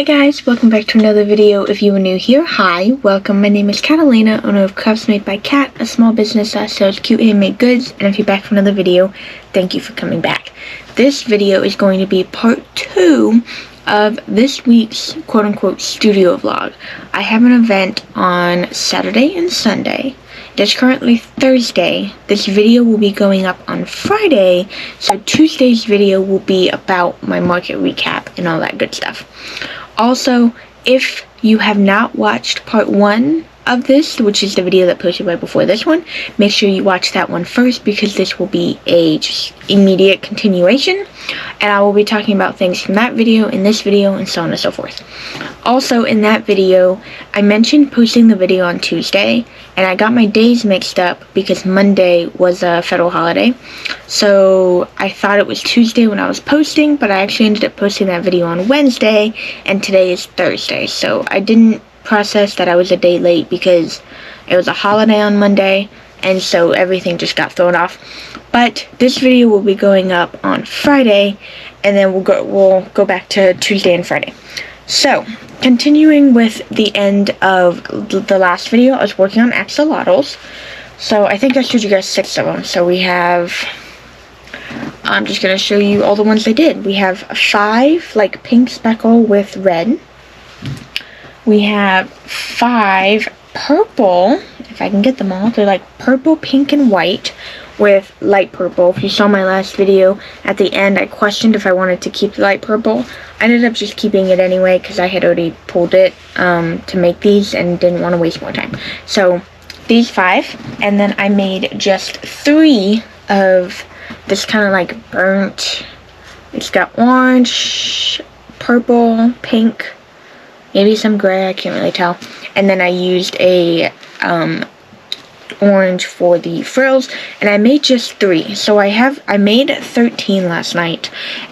Hi guys, welcome back to another video. If you are new here, hi, welcome. My name is Catalina, owner of Krafts made by Cat, a small business that sells cute handmade goods. And if you're back for another video, thank you for coming back. This video is going to be part 2 of this week's quote-unquote studio vlog. I have an event on Saturday and Sunday. It is currently Thursday. This video will be going up on Friday, so Tuesday's video will be about my market recap and all that good stuff. Also, if you have not watched part 1 of this, which is the video that posted right before this one, make sure you watch that one first because this will be a just immediate continuation, and I will be talking about things from that video in this video and so on and so forth. Also, in that video, I mentioned posting the video on Tuesday, and I got my days mixed up because Monday was a federal holiday, so I thought it was Tuesday when I was posting, but I actually ended up posting that video on Wednesday, and today is Thursday, so I didn't process that I was a day late because it was a holiday on Monday, and so everything just got thrown off. But this video will be going up on Friday, and then we'll go back to Tuesday and Friday. So, continuing with the end of the last video, I was working on axolotls. So I think I showed you guys 6 of them. So we have, I'm just going to show you all the ones I did. We have 5 like pink speckle with red. We have 5 purple, if I can get them all. They're like purple, pink, and white with light purple. If you saw my last video, at the end I questioned if I wanted to keep the light purple. I ended up just keeping it anyway because I had already pulled it to make these and didn't want to waste more time. So these 5, and then I made just 3 of this kind of like burnt, it's got orange, purple, pink, maybe some gray, I can't really tell. And then I used a orange for the frills, and I made just 3. So I made 13 last night,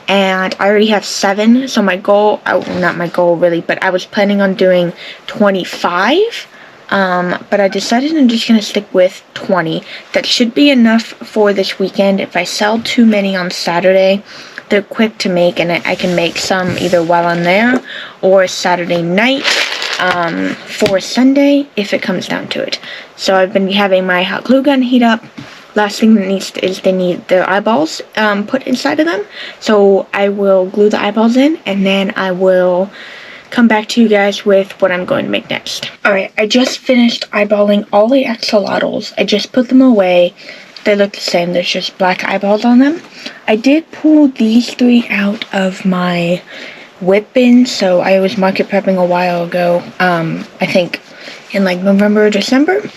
and I already have 7. So my goal, not my goal really, but I was planning on doing 25. But I decided I'm just gonna stick with 20. That should be enough for this weekend. If I sell too many on Saturday, they're quick to make, and I can make some either while I'm there or Saturday night for Sunday if it comes down to it. So I've been having my hot glue gun heat up. Last thing that needs is they need their eyeballs put inside of them. So I will glue the eyeballs in, and then I will come back to you guys with what I'm going to make next. Alright, I just finished eyeballing all the axolotls. I just put them away. They look the same, there's just black eyeballs on them. I did pull these 3 out of my whip bin, so I was market prepping a while ago, I think in like November or December,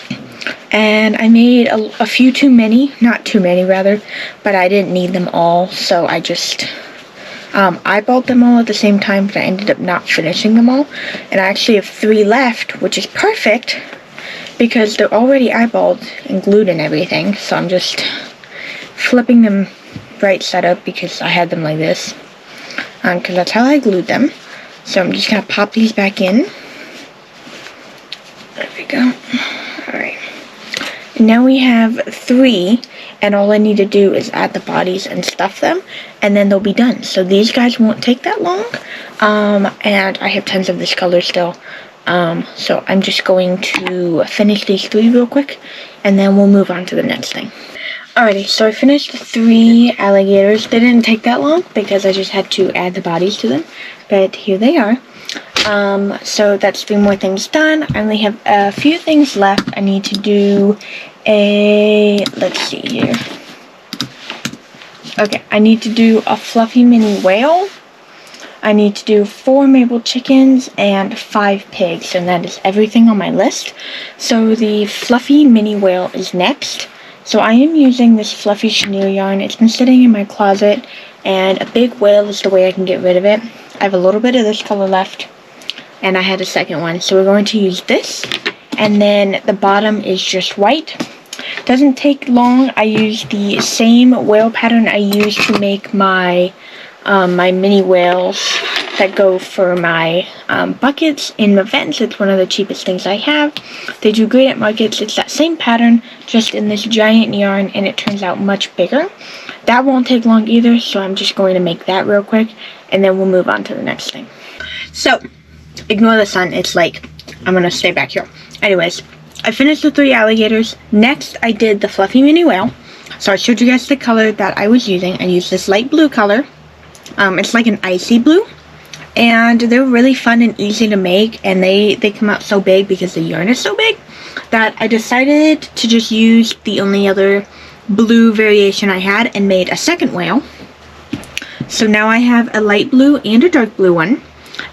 and I made a few too many, not too many rather, but I didn't need them all, so I just eyeballed them all at the same time, but I ended up not finishing them all, and I actually have 3 left, which is perfect, because they're already eyeballed and glued and everything, so I'm just flipping them right side up because I had them like this, because that's how I glued them. So I'm just going to pop these back in. There we go. Alright. Now we have 3, and all I need to do is add the bodies and stuff them, and then they'll be done. So these guys won't take that long, and I have tons of this color still. So I'm just going to finish these 3 real quick, and then we'll move on to the next thing. Alrighty, so I finished the 3 alligators. They didn't take that long because I just had to add the bodies to them, but here they are. So that's 3 more things done. I only have a few things left. I need to do let's see here. Okay, I need to do a fluffy mini whale. I need to do 4 maple chickens and 5 pigs, and that is everything on my list. So the fluffy mini whale is next. So I am using this fluffy chenille yarn. It's been sitting in my closet, and a big whale is the way I can get rid of it. I have a little bit of this color left, and I had a second one. So we're going to use this, and then the bottom is just white. Doesn't take long. I use the same whale pattern I used to make my my mini whales that go for my buckets in events. It's one of the cheapest things I have. They do great at markets. It's that same pattern, just in this giant yarn, and it turns out much bigger. That won't take long either, so I'm just going to make that real quick, and then we'll move on to the next thing. So, Ignore the sun. It's like, I'm gonna stay back here. Anyways, I finished the 3 alligators. Next, I did the fluffy mini whale. So I showed you guys the color that I was using. I used this light blue color. It's like an icy blue. And they're really fun and easy to make. And they come out so big because the yarn is so big that I decided to just use the only other blue variation I had and made a second whale. So now I have a light blue and a dark blue one.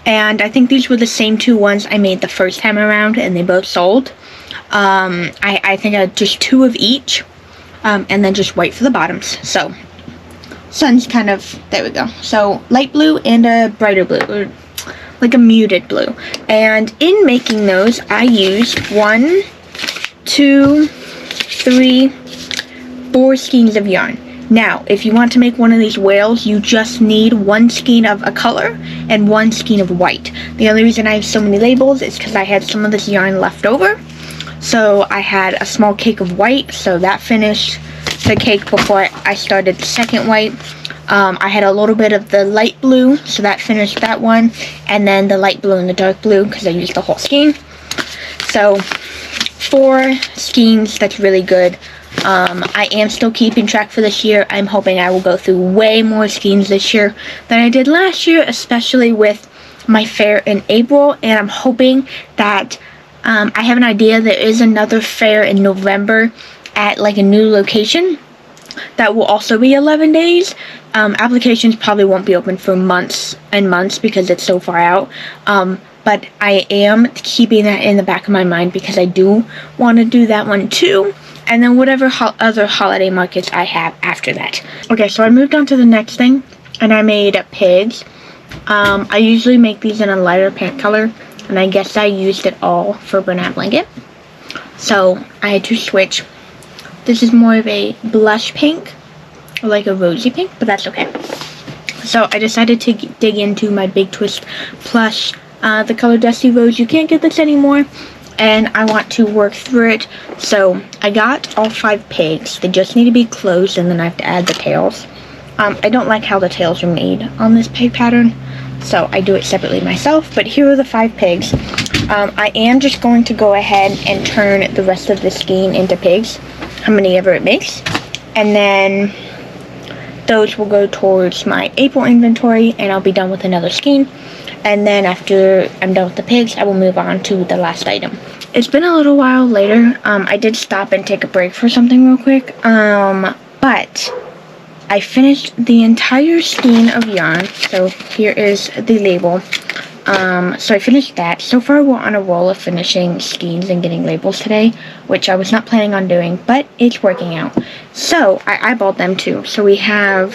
And I think these were the same 2 ones I made the first time around, and they both sold. I think I had just 2 of each, and then just white for the bottoms. So sun's kind of, there we go. So light blue and a brighter blue, or like a muted blue. And in making those, I used 1, 2, 3, 4 skeins of yarn. Now, if you want to make one of these whales, you just need 1 skein of a color and 1 skein of white. The only reason I have so many labels is because I had some of this yarn left over. So I had a small cake of white, so that finished the cake before I started the second white. I had a little bit of the light blue, so that finished that one. And then the light blue and the dark blue, because I used the whole skein. So 4 skeins, that's really good. I am still keeping track for this year. I'm hoping I will go through way more skeins this year than I did last year, especially with my fair in April. And I'm hoping that I have an idea there is another fair in November at like a new location that will also be 11 days. Applications probably won't be open for months and months because it's so far out. But I am keeping that in the back of my mind because I do want to do that one too. And then whatever other holiday markets I have after that. Okay, so I moved on to the next thing, and I made pigs. I usually make these in a lighter paint color, and I guess I used it all for Bernat Blanket. So I had to switch. This is more of a blush pink, or like a rosy pink, but that's okay. So I decided to dig into my Big Twist plush, the color Dusty Rose. You can't get this anymore. And I want to work through it. So I got all 5 pigs. They just need to be closed, and then I have to add the tails. I don't like how the tails are made on this pig pattern, so I do it separately myself. But here are the 5 pigs. I am just going to go ahead and turn the rest of the skein into pigs, how many ever it makes. And then those will go towards my April inventory, and I'll be done with another skein. And then after I'm done with the pigs, I will move on to the last item. It's been a little while later. I did stop and take a break for something real quick. But I finished the entire skein of yarn. So here is the label. So I finished that. So far we're on a roll of finishing skeins and getting labels today, which I was not planning on doing, but it's working out. So I eyeballed them too. So we have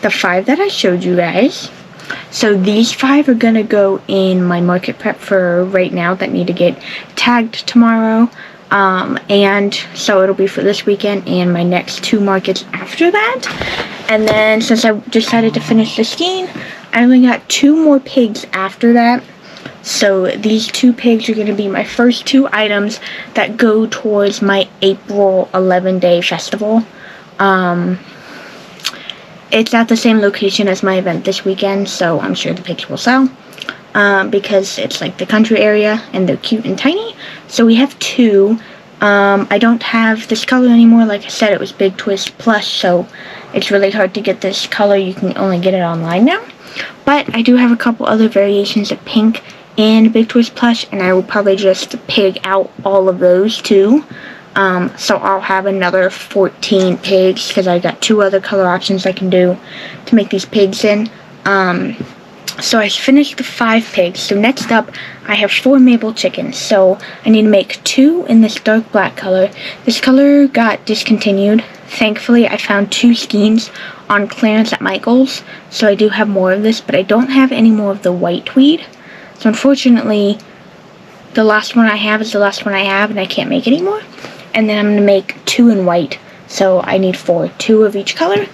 the 5 that I showed you guys. So these 5 are going to go in my market prep for right now that need to get tagged tomorrow. And so it'll be for this weekend and my next 2 markets after that. And then since I decided to finish the skein, I only got 2 more pigs after that. So these 2 pigs are going to be my first 2 items that go towards my April 11-day festival. It's at the same location as my event this weekend, so I'm sure the pigs will sell. Because it's like the country area and they're cute and tiny. So we have 2. I don't have this color anymore. Like I said, it was Big Twist Plush, so it's really hard to get this color. You can only get it online now. But I do have a couple other variations of pink and Big Twist Plush, and I will probably just pig out all of those too. So I'll have another 14 pigs because I got 2 other color options I can do to make these pigs in. So I finished the 5 pigs. So next up, I have 4 maple chickens. So I need to make 2 in this dark black color. This color got discontinued. Thankfully, I found 2 skeins on clearance at Michael's. So I do have more of this, but I don't have any more of the white tweed. So unfortunately, the last one I have is the last one I have, and I can't make any more. And then I'm going to make 2 in white. So I need 4, 2 of each color.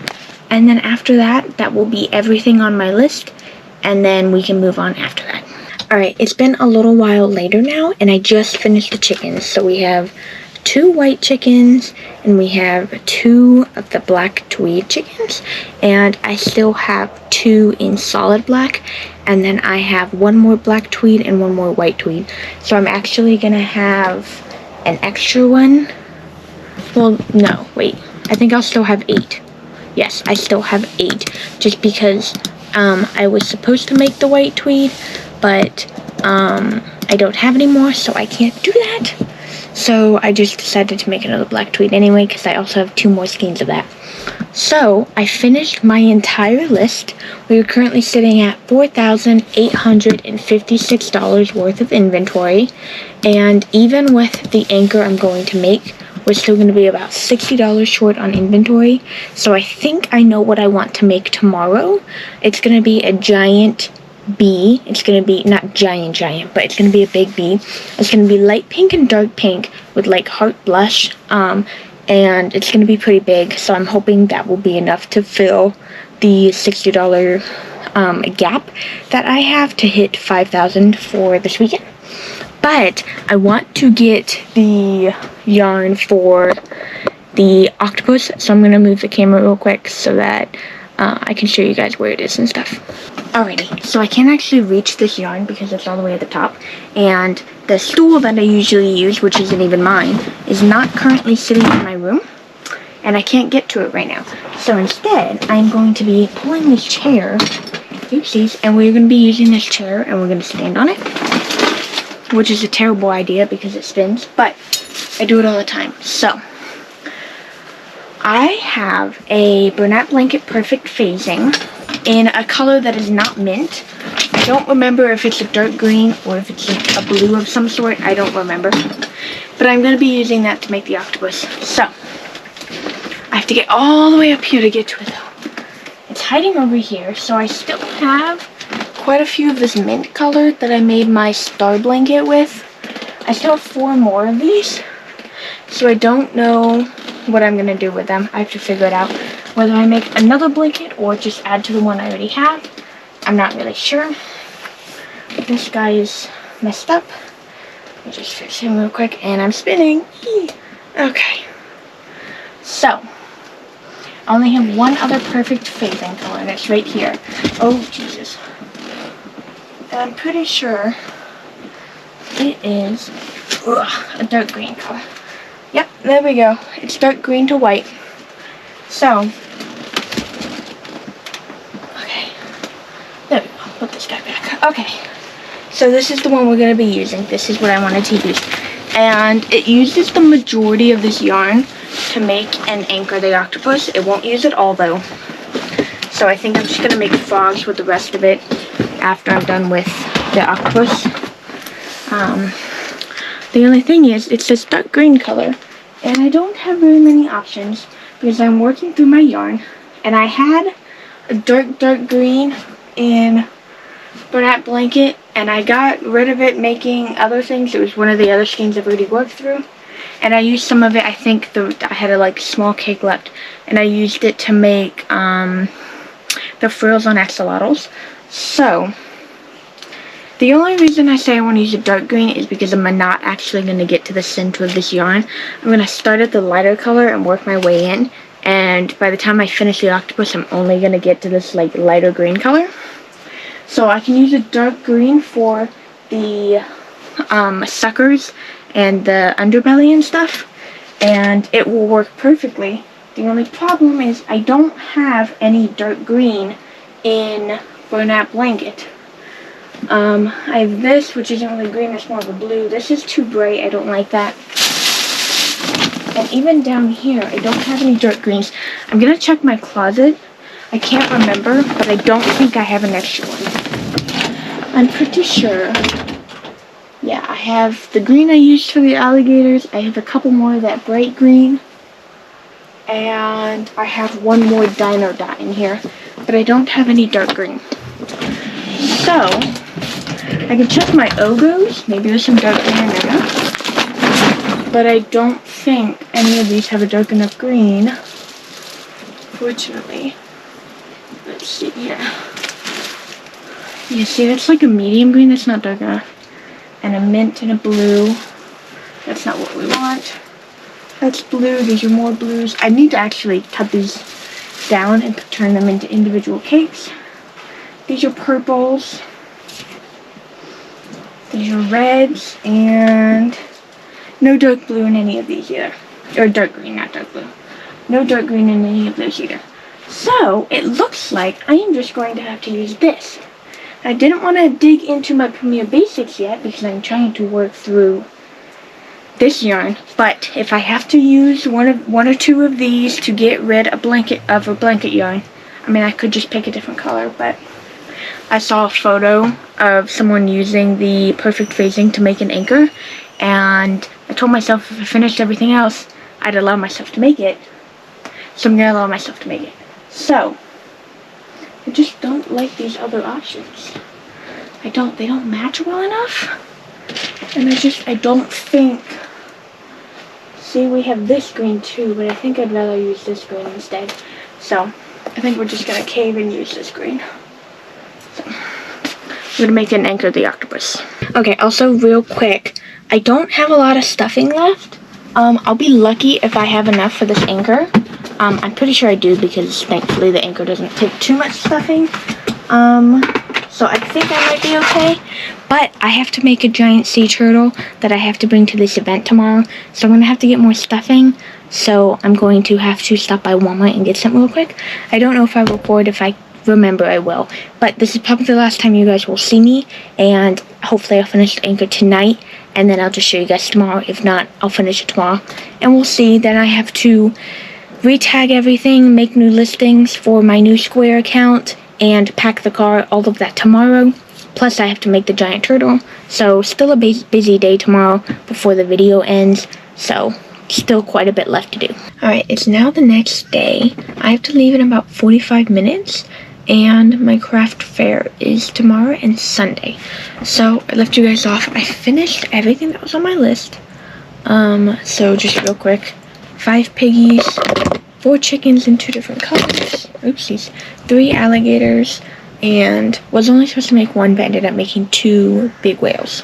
And then after that, that will be everything on my list. And then we can move on after that. Alright, it's been a little while later now, and I just finished the chickens. So we have 2 white chickens, and we have 2 of the black tweed chickens. And I still have 2 in solid black, and then I have 1 more black tweed and 1 more white tweed. So I'm actually gonna have an extra one. Well, no, wait. I think I'll still have 8. Yes, I still have 8, just because I was supposed to make the white tweed, but I don't have any more, so I can't do that. So I just decided to make another black tweed anyway, because I also have 2 more skeins of that. So I finished my entire list. We are currently sitting at $4,856 worth of inventory, and even with the anchor I'm going to make, we're still going to be about $60 short on inventory. So I think I know what I want to make tomorrow. It's going to be a giant bee. It's going to be not giant, but it's going to be a big bee. It's going to be light pink and dark pink with like heart blush. And it's going to be pretty big. So I'm hoping that will be enough to fill the $60 gap that I have to hit 5,000 for this weekend. But I want to get the yarn for the octopus, so I'm going to move the camera real quick so that I can show you guys where it is and stuff. Alrighty, so I can't actually reach this yarn because it's all the way at the top, and the stool that I usually use, which isn't even mine, is not currently sitting in my room, and I can't get to it right now. So instead, I'm going to be pulling this chair, oopsies, and we're going to be using this chair, and we're going to stand on it, which is a terrible idea because it spins, but I do it all the time. So I have a Bernat Blanket Perfect Phasing in a color that is not mint. I don't remember if it's a dark green or if it's a blue of some sort. I don't remember. But I'm going to be using that to make the octopus. So I have to get all the way up here to get to it though. It's hiding over here, so I still have quite a few of this mint color that I made my star blanket with. I still have 4 more of these, so I don't know what I'm gonna do with them. I have to figure it out. Whether I make another blanket or just add to the one I already have, I'm not really sure. This guy is messed up. Let me just fix him real quick, and I'm spinning. Okay. So I only have one other perfect phasing color, and it's right here. Oh, Jesus. And I'm pretty sure it is a dark green color. Yep, there we go. It's dark green to white. So, okay. There we go. Put this guy back. Okay. So this is the one we're going to be using. This is what I wanted to use. And it uses the majority of this yarn to make and anchor the octopus. It won't use it all though. So I think I'm just going to make frogs with the rest of it after I'm done with the octopus. The only thing is, it's this dark green color, and I don't have very many options because I'm working through my yarn, and I had a dark green in Bernat Blanket, and I got rid of it making other things. It was one of the other skeins I've already worked through, and I used some of it. I think I had a small cake left, and I used it to make the frills on axolotls. So the only reason I say I want to use a dark green is because I'm not actually going to get to the center of this yarn. I'm going to start at the lighter color and work my way in, and by the time I finish the octopus, I'm only going to get to this lighter green color. So I can use a dark green for the suckers and the underbelly and stuff, and it will work perfectly. The only problem is I don't have any dark green in Bernat Blanket. I have this, which isn't really green, it's more of a blue. This is too bright, I don't like that. And even down here, I don't have any dark greens. I'm going to check my closet. I can't remember, but I don't think I have an extra one. I'm pretty sure. Yeah, I have the green I used for the alligators. I have a couple more of that bright green. And I have one more dino dot in here. But I don't have any dark green. So I can check my Ogos. Maybe there's some dark green in there. But I don't think any of these have a dark enough green. Fortunately. Let's see here. You see, that's like a medium green. That's not dark enough. And a mint and a blue. That's not what we want. That's blue. These are more blues. I need to actually cut these down and turn them into individual cakes. These are purples. These are reds, and no dark blue in any of these either. Or dark green, not dark blue. No dark green in any of those either. So, it looks like I am just going to have to use this. I didn't want to dig into my Premier Basics yet because I'm trying to work through this yarn. But if I have to use one or two of these to get rid of a blanket yarn, I mean, I could just pick a different color, but I saw a photo of someone using the perfect phasing to make an anchor, and I told myself if I finished everything else, I'd allow myself to make it. So I'm going to allow myself to make it. So, I just don't like these other options. They don't match well enough. And I don't think... See, we have this green too, but I think I'd rather use this green instead. So, I think we're just going to cave and use this green. So, I'm going to make an anchor of the octopus. Okay, also real quick, I don't have a lot of stuffing left. I'll be lucky if I have enough for this anchor. I'm pretty sure I do because thankfully the anchor doesn't take too much stuffing. So I think I might be okay. But I have to make a giant sea turtle that I have to bring to this event tomorrow. So I'm going to have to get more stuffing. So I'm going to have to stop by Walmart and get some real quick. I don't know if I record. If I remember, I will. But this is probably the last time you guys will see me. And hopefully I'll finish the anchor tonight. And then I'll just show you guys tomorrow. If not, I'll finish it tomorrow. And we'll see. Then I have to retag everything, make new listings for my new Square account, and pack the car, all of that tomorrow. Plus I have to make the giant turtle. So still a busy day tomorrow before the video ends. So still quite a bit left to do. Alright, it's now the next day. I have to leave in about 45 minutes. And my craft fair is tomorrow and Sunday. So I left you guys off. I finished everything that was on my list. So just real quick. 5 piggies, 4 chickens in 2 different colors, oopsies, 3 alligators, and was only supposed to make 1, but ended up making 2 big whales.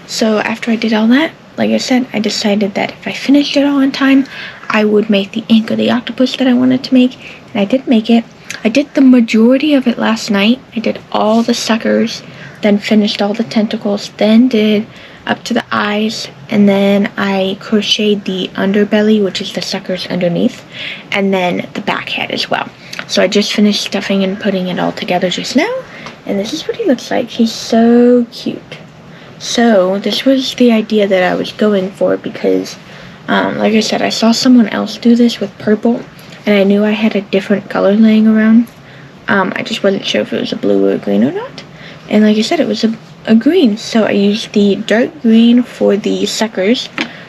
So after I did all that, like I said, I decided that if I finished it all in time, I would make the anchor of the octopus that I wanted to make, and I did make it. I did the majority of it last night. I did all the suckers, then finished all the tentacles, then did up to the eyes, and then I crocheted the underbelly, which is the suckers underneath, and then the back head as well. So I just finished stuffing and putting it all together just now, and this is what he looks like. He's so cute. So this was the idea that I was going for because, like I said, I saw someone else do this with purple, and I knew I had a different color laying around. I just wasn't sure if it was a blue or a green or not. And like I said, it was a green, so I used the dark green for the suckers.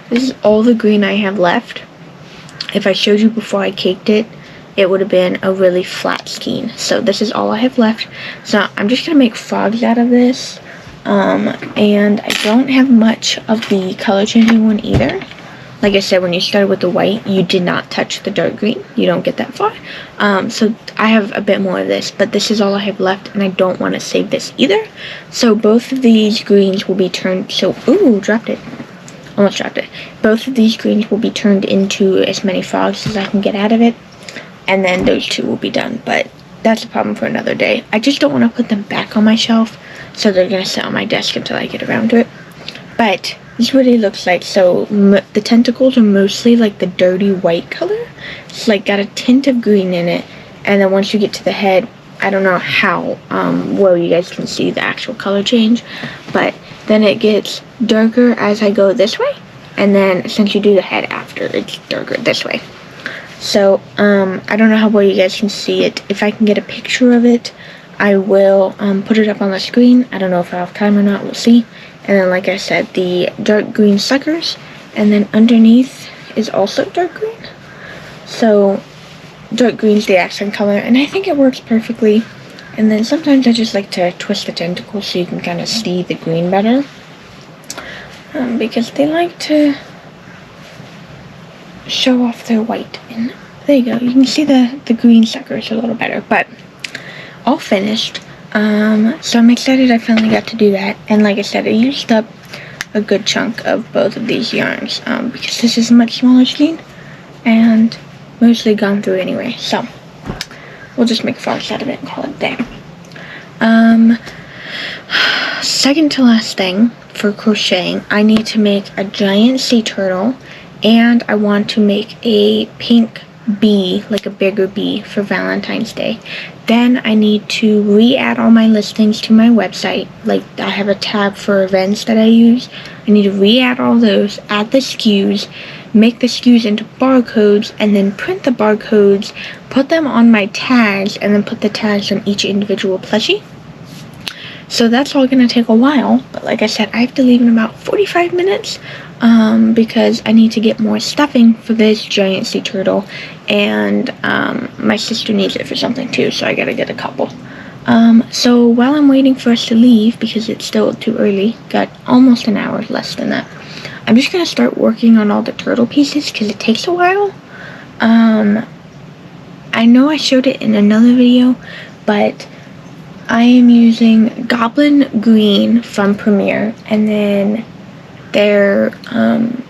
This is all the green I have left. If I showed you before I caked it, it would have been a really flat skein. So this is all I have left. So I'm just going to make frogs out of this. And I don't have much of the color changing one either. Like I said, when you started with the white, you did not touch the dark green. You don't get that far. So I have a bit more of this, but this is all I have left, and I don't want to save this either. So both of these greens will be turned, dropped it. Almost dropped it. Both of these greens will be turned into as many frogs as I can get out of it, and then those 2 will be done, but that's a problem for another day. I just don't want to put them back on my shelf, so they're going to sit on my desk until I get around to it. But this is what it looks like. So the tentacles are mostly like the dirty white color. It's like got a tint of green in it. And then once you get to the head, I don't know how well you guys can see the actual color change. But then it gets darker as I go this way. And then since you do the head after, it's darker this way. So I don't know how well you guys can see it. If I can get a picture of it, I will put it up on the screen. I don't know if I have time or not. We'll see. And then, like I said, the dark green suckers, and then underneath is also dark green. So dark green is the accent color, and I think it works perfectly. And then sometimes I just like to twist the tentacles so you can kind of see the green better, because they like to show off their white. And there you go, you can see the green suckers a little better. But all finished. So I'm excited I finally got to do that, and like I said, I used up a good chunk of both of these yarns, because this is a much smaller skein, and mostly gone through anyway, so we'll just make frogs out of it and call it a day. Second to last thing for crocheting, I need to make a giant sea turtle, and I want to make a pink bee, like a bigger bee, for Valentine's Day. Then I need to re-add all my listings to my website. Like, I have a tab for events that I use. I need to re-add all those, add the SKUs, make the SKUs into barcodes, and then print the barcodes, put them on my tags, and then put the tags on each individual plushie. So that's all going to take a while, but like I said, I have to leave in about 45 minutes because I need to get more stuffing for this giant sea turtle, and my sister needs it for something too, so I gotta get a couple. So while I'm waiting for us to leave, because it's still too early, got almost an hour, less than that, I'm just going to start working on all the turtle pieces because it takes a while. I know I showed it in another video, but I am using Goblin Green from Premier, and then their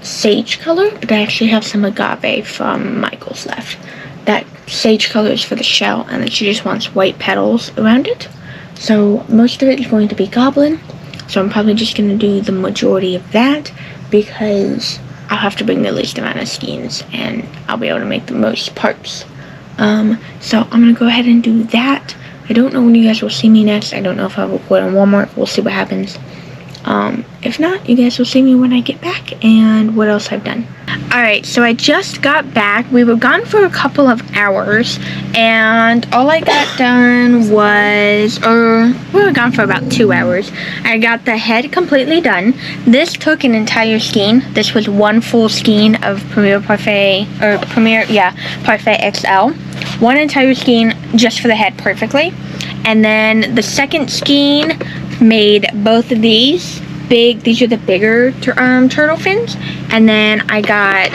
sage color, but I actually have some agave from Michael's left. That sage color is for the shell, and then she just wants white petals around it. So most of it is going to be Goblin, so I'm probably just going to do the majority of that because I'll have to bring the least amount of skeins and I'll be able to make the most parts. So I'm going to go ahead and do that. I don't know when you guys will see me next. I don't know if I'll record on Walmart. We'll see what happens. If not, you guys will see me when I get back and what else I've done. Alright, so I just got back. We were gone for a couple of hours, and all I got done was, we were gone for about 2 hours. I got the head completely done. This took an entire skein. This was one full skein of Parfait XL. One entire skein just for the head perfectly. And then the second skein made both of these these are the bigger turtle fins, and then I got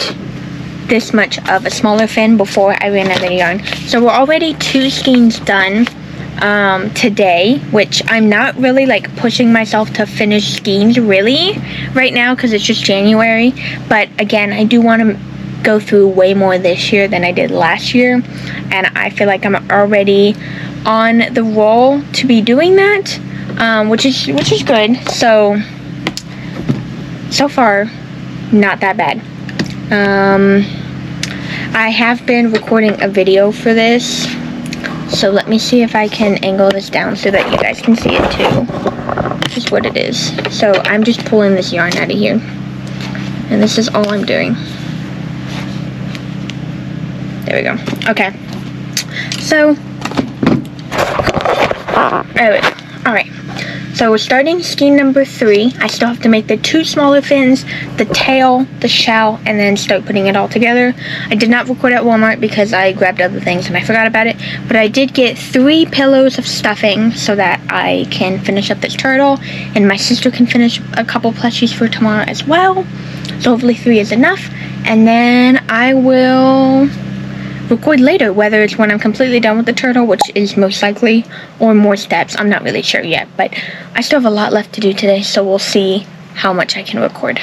this much of a smaller fin before I ran out of yarn. So we're already 2 skeins done today, which I'm not really like pushing myself to finish skeins really right now because it's just January, but again, I do want to go through way more this year than I did last year, and I feel like I'm already on the roll to be doing that, which is good. So far, not that bad. I have been recording a video for this, so let me see if I can angle this down so that you guys can see it too. This is what it is. So I'm just pulling this yarn out of here, and this is all I'm doing. There we go. Okay. So, alright. So we're starting skein number 3. I still have to make the 2 smaller fins, the tail, the shell, and then start putting it all together. I did not record at Walmart because I grabbed other things and I forgot about it. But I did get 3 pillows of stuffing so that I can finish up this turtle. And my sister can finish a couple plushies for tomorrow as well. So hopefully 3 is enough. And then I will record later, whether it's when I'm completely done with the turtle, which is most likely, or more steps. I'm not really sure yet, but I still have a lot left to do today, so we'll see how much I can record.